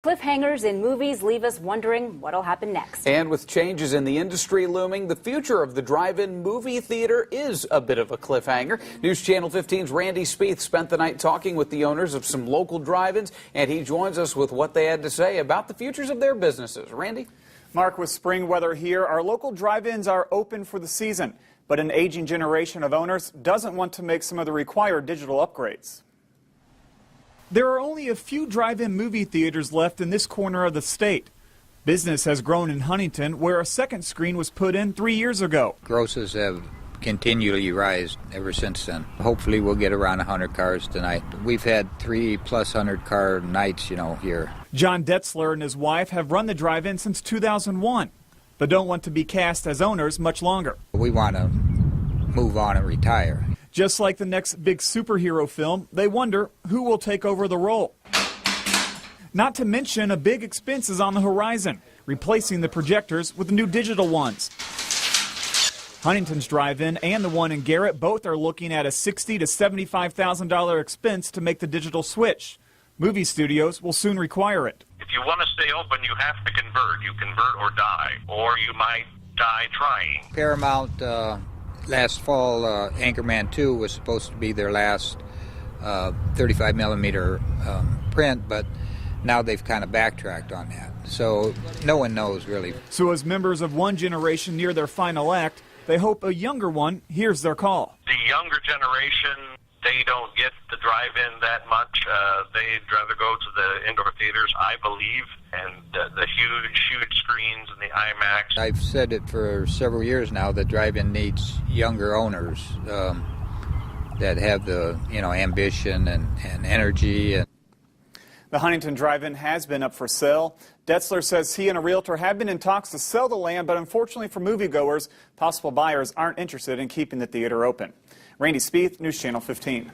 Cliffhangers in movies leave us wondering what'll happen next. And with changes in the industry looming, the future of the drive-in movie theater is a bit of a cliffhanger. News Channel 15's Randy Spieth spent the night talking with the owners of some local drive-ins, and he joins us with what they had to say about the futures of their businesses. Randy? Mark, with spring weather here, our local drive-ins are open for the season, but an aging generation of owners doesn't want to make some of the required digital upgrades. There are only a few drive-in movie theaters left in this corner of the state. Business has grown in Huntington, where a second screen was put in 3 years ago. Grosses have continually risen ever since then. Hopefully we'll get around 100 cars tonight. We've had 300+ car nights, here. John Detzler and his wife have run the drive-in since 2001, but don't want to be cast as owners much longer. We want to move on and retire. Just like the next big superhero film, they wonder who will take over the role. Not to mention a big expense is on the horizon, replacing the projectors with new digital ones. Huntington's drive-in and the one in Garrett both are looking at a $60,000 to $75,000 expense to make the digital switch. Movie studios will soon require it. If you want to stay open, you have to convert. You convert or die, or you might die trying. Paramount last fall, Anchorman 2 was supposed to be their last 35 millimeter print, but now they've kind of backtracked on that. So no one knows really. So as members of one generation near their final act, they hope a younger one hears their call. The younger generation, they don't get the drive-in that much. They'd rather go to the indoor theaters, I believe, and the huge screens and the IMAX. I've said it for several years now that drive-in needs younger owners that have the ambition and energy. The Huntington Drive-In has been up for sale. Detzler says he and a realtor have been in talks to sell the land, but unfortunately for moviegoers, possible buyers aren't interested in keeping the theater open. Randy Spieth, News Channel 15.